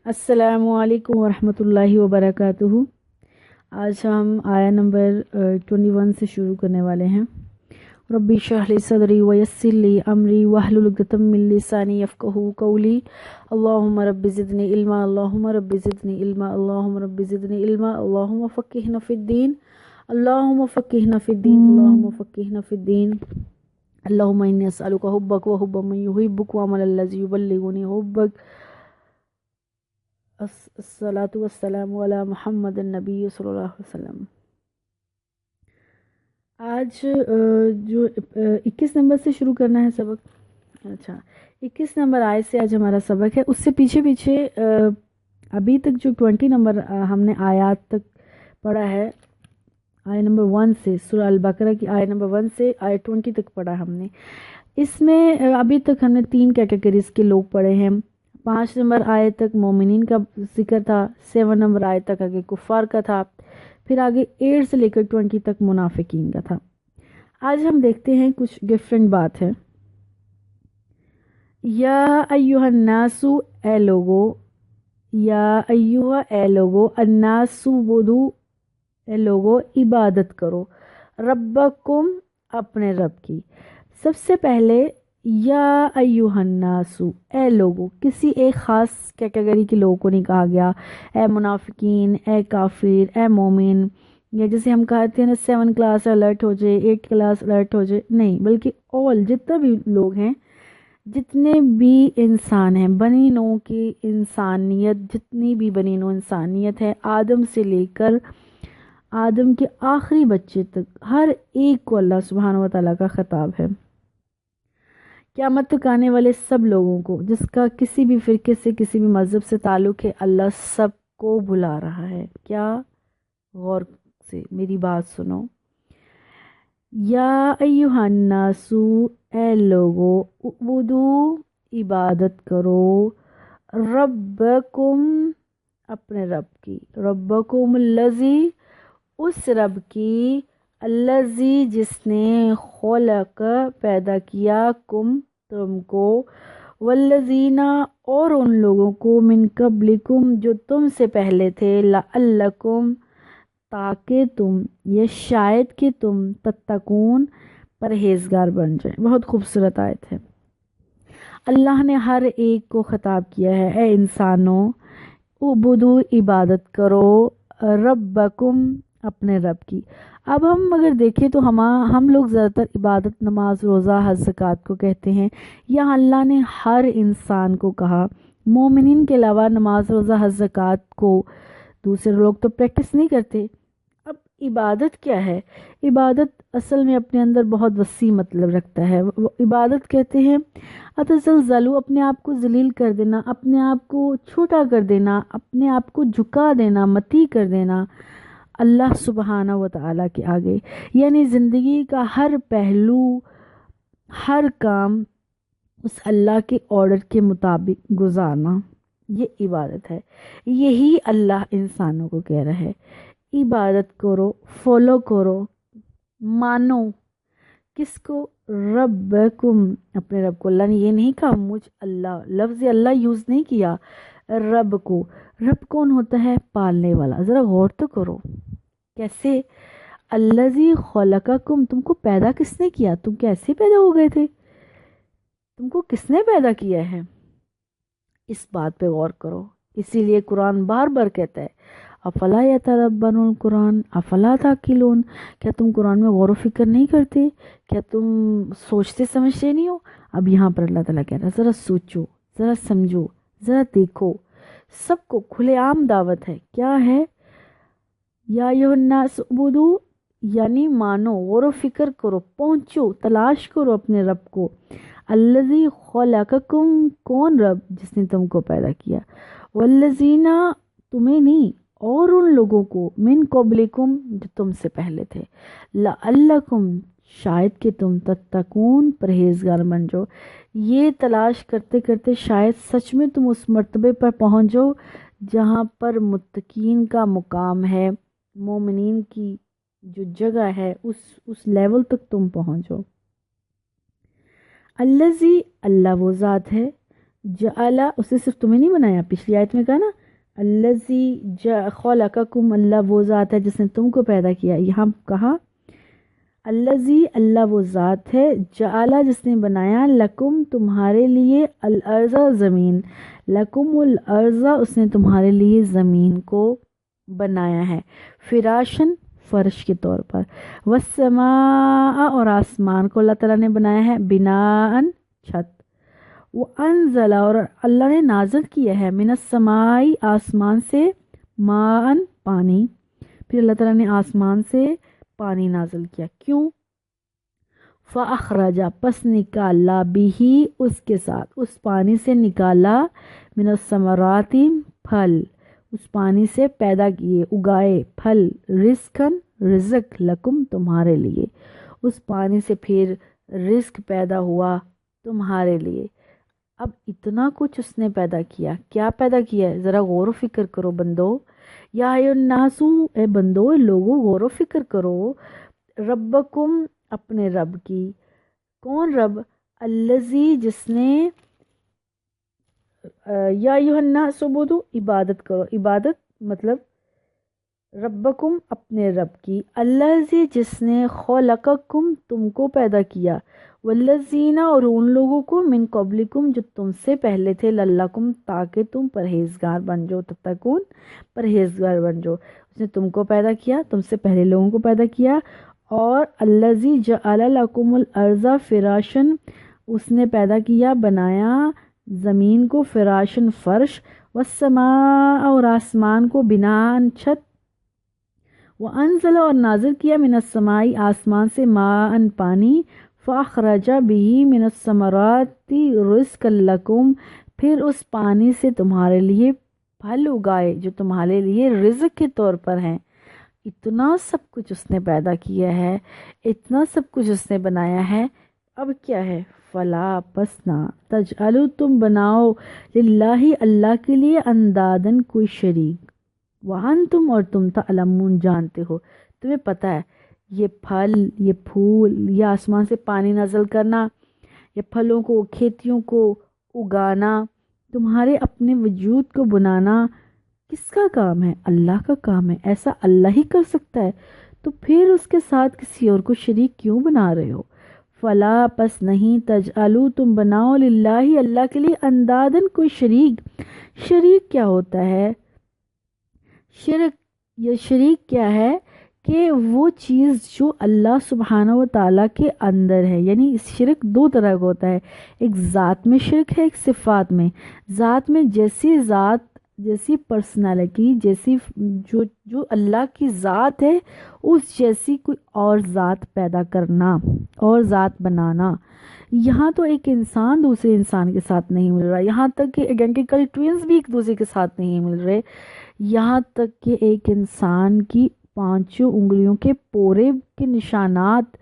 السلام علیکم ورحمۃ اللہ وبرکاتہ۔ آج ہم آیا نمبر 21 سے شروع کرنے والے ہیں۔ ربی اشرح لی صدری ویسر لی امری واحلل عقدۃ من لسانی یفقہوا قولی۔ اللہم رب زدنی علما، اللہم رب زدنی علما، اللہم رب زدنی علما، اللہم فقہنا فی الدین، اللہم فقہنا فی الدین، اللہم فقہنا فی الدین۔ اللہم انی اسألک حبک وحب من یحبک وعمل الذی یبلغنی حبک۔ الصلاۃ والسلام علی محمد النبی صلی اللہ علیہ وسلم۔ آج جو 21 نمبر سے شروع کرنا ہے سبق۔ اچھا، 21 نمبر آیت سے آج ہمارا سبق ہے۔ اس سے پیچھے ابھی تک جو 20 نمبر ہم نے آیات تک پڑھا ہے، آیت نمبر 1 سے سورہ البقرہ کی آیت نمبر 1 سے آیت 20 تک پڑھا ہم نے۔ اس میں ابھی تک ہم نے 3 کیٹیگریز کے لوگ پڑھے ہیں۔ 5 نمبر آیت تک مومنین کا ذکر تھا، 7 نمبر آیت تک آگے کفار کا تھا، پھر آگے 8 سے لے کر 20 تک منافقین کا تھا۔ آج ہم دیکھتے ہیں کچھ ڈفرینٹ بات ہے۔ یا ایہا الناس، اے لوگو، یا ایہا، اے لوگو، الناس بدو، اے لوگو عبادت کرو، ربکم، اپنے رب کی۔ سب سے پہلے یا ایہا الناس، اے لوگو، کسی ایک خاص کیٹیگری کے لوگوں کو نہیں کہا گیا، اے منافقین، اے کافر، اے مومن، یا جیسے ہم کہتے ہیں نا 7 کلاس الرٹ ہو جائے، 8 کلاس الرٹ ہو جائے، نہیں، بلکہ آل، جتنا بھی لوگ ہیں، جتنے بھی انسان ہیں، بنی نوع کی انسانیت، جتنی بھی بنی نوع انسانیت ہے، آدم سے لے کر آدم کے آخری بچے تک، ہر ایک کو اللہ سبحانہ وتعالیٰ کا خطاب ہے۔ قیامت تک آنے والے سب لوگوں کو، جس کا کسی بھی فرقے سے، کسی بھی مذہب سے تعلق ہے، اللہ سب کو بلا رہا ہے۔ کیا؟ غور سے میری بات سنو۔ یا ایہا الناس، اے لوگو، اعبدو، عبادت کرو، ربکم، اپنے رب کی، ربکم الذی، اس رب کی، الذی، جس نے، خلق، پیدا کیا، تم کو، والذین، اور ان لوگوں کو، من قبلکم، جو تم سے پہلے تھے، لعلکم، تاکہ تم، یا شاید کہ تم، تتقون، پرہیزگار بن جائیں۔ بہت خوبصورت آیت ہے۔ اللہ نے ہر ایک کو خطاب کیا ہے، اے انسانوں، اعبدو، عبادت کرو، ربکم، اپنے رب کی۔ اب ہم اگر دیکھیں تو ہم لوگ زیادہ تر عبادت، نماز، روزہ، حج، زکوٰۃ کو کہتے ہیں۔ یہاں اللہ نے ہر انسان کو کہا۔ مومنین کے علاوہ نماز، روزہ، حج، زکوٰۃ کو دوسرے لوگ تو پریکٹس نہیں کرتے۔ اب عبادت کیا ہے؟ عبادت اصل میں اپنے اندر بہت وسیع مطلب رکھتا ہے۔ عبادت کہتے ہیں اتزلزلو، اپنے آپ کو ذلیل کر دینا، اپنے آپ کو چھوٹا کر دینا، اپنے آپ کو جھکا دینا، متی کر دینا اللہ سبحانہ وتعالیٰ کے آگے، یعنی زندگی کا ہر پہلو، ہر کام اس اللہ کے آرڈر کے مطابق گزارنا، یہ عبادت ہے۔ یہی اللہ انسانوں کو کہہ رہا ہے، عبادت کرو، فالو کرو، مانو، کس کو؟ ربکم، اپنے رب کو۔ اللہ نے یہ نہیں کہا مجھ اللہ، لفظ اللہ یوز نہیں کیا، رب کو۔ رب کون ہوتا ہے؟ پالنے والا۔ ذرا غور تو کرو، کیسے؟ الذی خلقکم، تم کو پیدا کس نے کیا؟ تم کیسے پیدا ہو گئے تھے؟ تم کو کس نے پیدا کیا ہے؟ اس بات پہ غور کرو۔ اسی لیے قرآن بار بار کہتا ہے افلا یتدبرون القرآن افلا تعقلون، کیا تم قرآن میں غور و فکر نہیں کرتے؟ کیا تم سوچتے سمجھتے نہیں ہو؟ اب یہاں پر اللہ تعالیٰ کہہ رہا ہے ذرا سوچو، ذرا سمجھو، ذرا دیکھو۔ سب کو کھلے عام دعوت ہے۔ کیا ہے؟ یا ایھا الناس اعبدو، یعنی مانو، غور و فکر کرو، پہنچو، تلاش کرو اپنے رب کو۔ الذی خلقکم، کون رب؟ جس نے تم کو پیدا کیا۔ والذین، تمہیں نہیں، اور ان لوگوں کو، من قبلکم، جو تم سے پہلے تھے، لعلکم، شاید کہ تم، تتقون، پرہیزگار بن جاؤ۔ یہ تلاش کرتے کرتے شاید سچ میں تم اس مرتبے پر پہنچ جاؤ جہاں پر متقین کا مقام ہے، مومنین کی جو جگہ ہے، اس لیول تک تم پہنچو۔ الذی، اللہ وہ ذات ہے، جعل، اسے صرف تمہیں نہیں بنایا، پچھلی آیت میں کہا نا الذی خلقکم، اللہ وہ ذات ہے جس نے تم کو پیدا کیا. یہاں کہا الذی، اللہ وہ ذات ہے، جعل جس نے بنایا، لکم تمہارے لیے، الارض زمین، لکم الارض اس نے تمہارے لیے زمین کو بنایا ہے، فراشن فرش کے طور پر، والسماء اور آسمان کو اللہ تعالیٰ نے بنایا ہے، بناءً چھت، وانزل اور اللہ نے نازل کیا ہے، من السماء آسمان سے، ماءً پانی، پھر اللہ تعالیٰ نے آسمان سے پانی نازل کیا. کیوں؟ فَأَخْرَجَ پس نکالا بھی اس کے ساتھ، اس پانی سے نکالا، من الثمرات پھل، اس پانی سے پیدا کیے اگائے پھل، رزقاً رزق، لکم تمہارے لیے، اس پانی سے پھر رزق پیدا ہوا تمہارے لیے. اب اتنا کچھ اس نے پیدا کیا، کیا پیدا کیا ہے؟ ذرا غور و فکر کرو بندو. یا ایھا الناس، اے بندو لوگو غور و فکر کرو، ربکم اپنے رب کی. کون رب؟ الذی جس نے، یا ایھا الناس عبدوا عبادت کرو، عبادت مطلب ربکم اپنے رب کی، الذی جس نے، خلقکم تم کو پیدا کیا، والذین اور ان لوگوں کو، من قبلکم جو تم سے پہلے تھے، لعلکم تاکہ تم پرہیزگار بن جاؤ، تتقون پرہیزگار بن جاؤ. اس نے تم کو پیدا کیا، تم سے پہلے لوگوں کو پیدا کیا. اور الذی جعل لکم الارض فراشن، اس نے پیدا کیا بنایا زمین کو، فراشن فرش، والسماء اور آسمان کو، بناءً چھت، وانزل اور نازل کیا، من السماء آسمان سے، ماءً پانی، فاخرج به من الثمرات رزقا لکم پھر اس پانی سے تمہارے لیے پھل اگائے جو تمہارے لیے رزق کے طور پر ہیں. اتنا سب کچھ اس نے پیدا کیا ہے، اتنا سب کچھ اس نے بنایا ہے. اب کیا ہے؟ فلا پسنا، تجعلوا تم بناؤ، للہ اللہ کے لیے، اندادن کوئی شریک، وانتم اور تم تعلمون جانتے ہو، تمہیں پتہ ہے یہ پھل، یہ پھول، یہ آسمان سے پانی نازل کرنا، یہ پھلوں کو، کھیتیوں کو اگانا، تمہارے اپنے وجود کو بنانا کس کا کام ہے؟ اللہ کا کام ہے. ایسا اللہ ہی کر سکتا ہے، تو پھر اس کے ساتھ کسی اور کو شریک کیوں بنا رہے ہو؟ فلا پس نہیں، تجعلوا تم بناؤ، للہ اللہ کے لیے، اندادن کوئی شریک. شریک کیا ہوتا ہے؟ شرک، یہ شریک کیا ہے کہ وہ چیز جو اللہ سبحانہ و تعالیٰ کے اندر ہے. یعنی شرک دو طرح کا ہوتا ہے، ایک ذات میں شرک ہے، ایک صفات میں. ذات میں جیسی ذات، جیسی پرسنالٹی، جیسی جو اللہ کی ذات ہے اس جیسی کوئی اور ذات پیدا کرنا اور ذات بنانا. یہاں تو ایک انسان دوسرے انسان کے ساتھ نہیں مل رہا، یہاں تک کہ آئیڈینٹیکل ٹوئنز بھی ایک دوسرے کے ساتھ نہیں مل رہے، یہاں تک کہ ایک انسان کی پانچوں انگلیوں کے پورے کے نشانات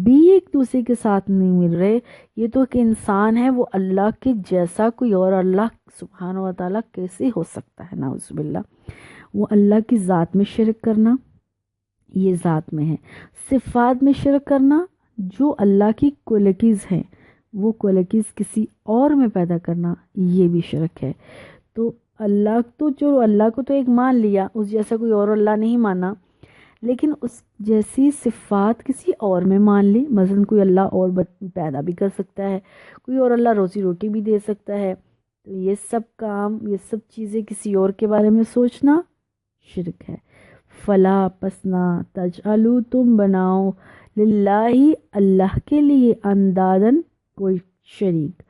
بھی ایک دوسرے کے ساتھ نہیں مل رہے. یہ تو کہ انسان ہے وہ اللہ کے جیسا کوئی اور اللہ سبحانہ و تعالیٰ کیسے ہو سکتا ہے؟ نعوذ باللہ. وہ اللہ کی ذات میں شرک کرنا، یہ ذات میں ہے. صفات میں شرک کرنا، جو اللہ کی کوالٹیز ہیں وہ کوالٹیز کسی اور میں پیدا کرنا، یہ بھی شرک ہے. تو اللہ تو، جو اللہ کو تو ایک مان لیا، اس جیسا کوئی اور اللہ نہیں مانا، لیکن اس جیسی صفات کسی اور میں مان لی. مثلا کوئی اللہ اور پیدا بھی کر سکتا ہے، کوئی اور اللہ روزی روٹی بھی دے سکتا ہے. تو یہ سب کام، یہ سب چیزیں کسی اور کے بارے میں سوچنا شرک ہے. فلا پسنا، تجعلوا تم بناؤ، للہ اللہ کے لیے، اندادن کوئی شریک،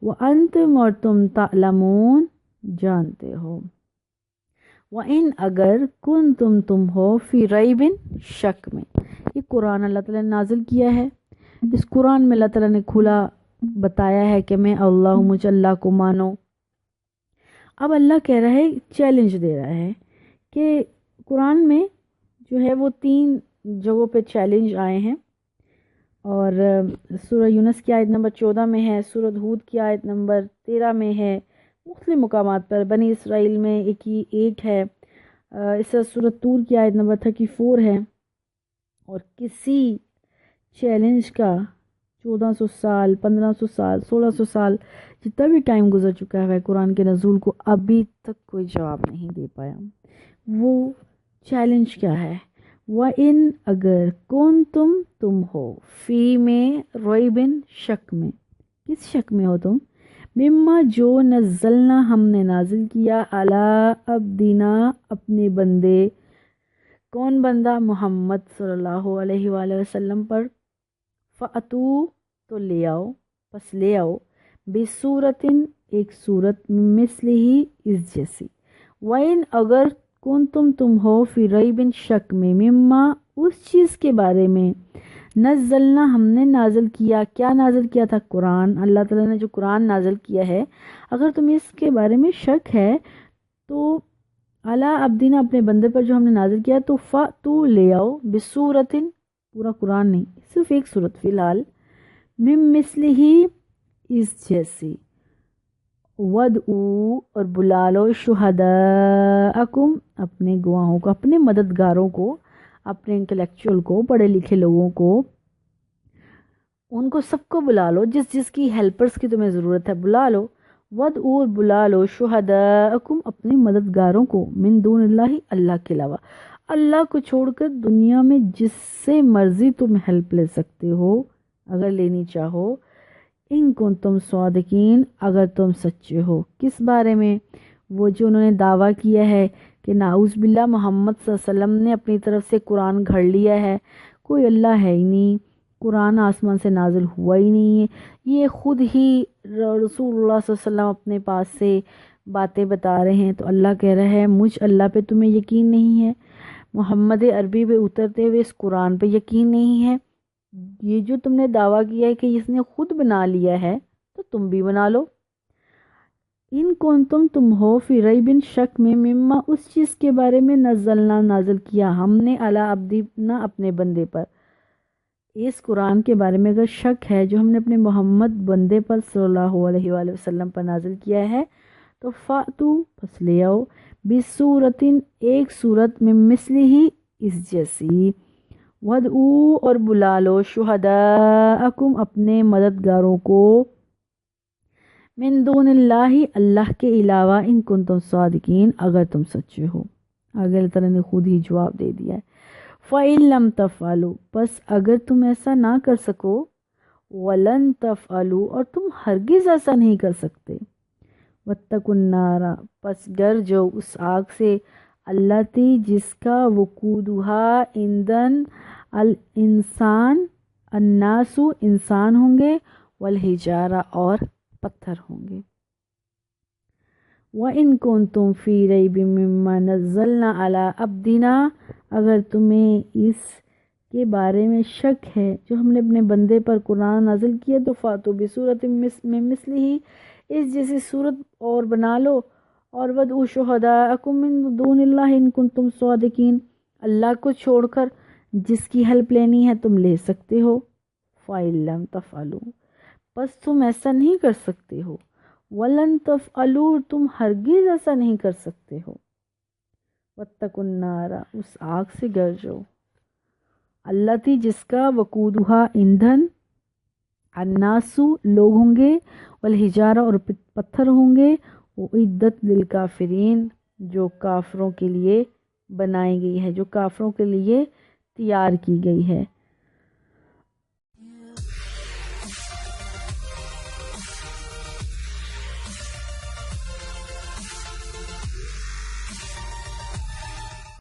وانتم اور تم تعلمون جانتے ہو. وَإِنْ اگر تم ہو، فی ریب شک میں. یہ قرآن اللہ تعالیٰ نے نازل کیا ہے. اس قرآن میں اللہ تعالیٰ نے کھلا بتایا ہے کہ میں اللہ ہوں، مجھ اللہ کو مانو. اب اللہ کہہ رہا ہے، چیلنج دے رہا ہے کہ قرآن میں جو ہے وہ 3 جگہوں پہ چیلنج آئے ہیں، اور سورہ یونس کی آیت نمبر 14 میں ہے، سورہ ہود کی آیت نمبر 13 میں ہے، مختلف مقامات پر. بنی اسرائیل میں ایک ہے، اس طرح سورہ طور کی آیت نمبر 34 ہے. اور کسی چیلنج کا 1400 سال، 1500 سال، 1600 سال، جتنا بھی ٹائم گزر چکا ہے قرآن کے نزول کو ابھی تک کوئی جواب نہیں دے پایا۔ وہ چیلنج کیا ہے؟ وَإِنْ اگر تم ہو فی میں ریبن شک میں، کس شک میں ہو تم؟ مما جو نزلنا ہم نے نازل کیا علی عبدنا اپنے بندے، کون بندہ؟ محمد صلی اللہ علیہ وآلہ وسلم پر، فَأْتُوا تو لے آؤ، پس لے آؤ، بِصُورَةٍ ایک صورت، مثلہ اس جیسی، وَإِنْ اگر تم ہو فی ریبن شک میں، مما اس چیز کے بارے میں، نزلنا ہم نے نازل کیا، کیا نازل کیا تھا؟ قرآن، اللہ تعالیٰ نے جو قرآن نازل کیا ہے، اگر تمہیں اس کے بارے میں شک ہے تو علی عبدنا اپنے بندے پر جو ہم نے نازل کیا، تو فَأْتُوا لے آؤ، بِصُورَةٍ پورا قرآن نہیں، صرف ایک صورت فی الحال، من مثلہ اس جیسی، وَدْعُوا اور بلا لو، شہداءکم اپنے گواہوں کو، اپنے مددگاروں کو، اپنے انٹلیکچوئل کو، پڑھے لکھے لوگوں کو، ان کو سب کو بلا لو، جس جس کی ہیلپرز کی تمہیں ضرورت ہے بلا لو، وَدْعُوا بلا لو، شہداءکم اپنے مددگاروں کو، من دون اللہ اللہ کے علاوہ، اللہ کو چھوڑ کر دنیا میں جس سے مرضی تم ہیلپ لے سکتے ہو اگر لینی چاہو، ان کنتم صادقین اگر تم سچے ہو، کس بارے میں؟ وہ جو انہوں نے دعویٰ کیا ہے کہ نعوذ باللہ محمد صلی اللہ علیہ وسلم نے اپنی طرف سے قرآن گھڑ لیا ہے، کوئی اللہ ہے ہی نہیں، قرآن آسمان سے نازل ہوا ہی نہیں ہے، یہ خود ہی رسول اللہ صلی اللہ علیہ وسلم اپنے پاس سے باتیں بتا رہے ہیں، تو اللہ کہہ رہا ہے مجھ اللہ پہ تمہیں یقین نہیں ہے، محمد عربی پہ اترتے ہوئے اس قرآن پہ یقین نہیں ہے، یہ جو تم نے دعویٰ کیا ہے کہ اس نے خود بنا لیا ہے تو تم بھی بنا لو، ان کنتم تم ہو فی ریبن شک میں، مما اس چیز کے بارے میں نزلنا نازل کیا ہم نے علی عبدنا اپنے بندے پر، اس قرآن کے بارے میں اگر شک ہے جو ہم نے اپنے محمد بندے پر صلی اللہ علیہ وآلہ وسلم پر نازل کیا ہے، تو فاتو پس لے آؤ، بصورتن ایک صورت، میں مثلہ اس جیسی، ودعو اور بلا لو، شہداءکم اپنے مددگاروں کو، من دون اللہ اللہ کے علاوہ، ان کنتم صادقین اگر تم سچے ہو، آگے اللہ تعالیٰ نے خود ہی جواب دے دیا ہے، فَإِن لَمْ تَفْعَلُوا پس اگر تم ایسا نہ کر سکو، وَلَن تَفْعَلُوا اور تم ہرگز ایسا نہیں کر سکتے، وَاتَّقُوا النَّارَ پس ڈر جو اس آگ سے، التی جس کا وقودہا ایندھن الانسان الناس انسان ہوں گے، والحجارہ اور پتھر ہوں گے، وَإِن كُنتُمْ فِي رَيْبٍ مِّمَّا نَزَّلْنَا عَلَىٰ عَبْدِنَا اگر تمہیں اس کے بارے میں شک ہے جو ہم نے اپنے بندے پر قرآن نازل کیا، تو فاتو بصورت میں مثلہ اس جیسی صورت اور بنا لو، اور وَدْعُوا شُهَدَاءَكُم مِّن دُونِ اللَّهِ إِن كُنتُمْ صَادِقِينَ اللہ کو چھوڑ کر جس کی ہیلپ لینی ہے تم لے سکتے ہو، فَإِن لَّمْ تَفْعَلُوا پس تم ایسا نہیں کر سکتے ہو، وَلَن تَفْعَلُوا تم ہرگز ایسا نہیں کر سکتے ہو، وَاتَّقُوا النَّارَ اس آگ سے ڈر جاؤ، التی جس کا وقودہا ایندھن، الناس لوگ ہوں گے، والحجارہ اور پتھر ہوں گے، اعدت للکافرین جو کافروں کے لیے بنائی گئی ہے، جو کافروں کے لیے تیار کی گئی ہے،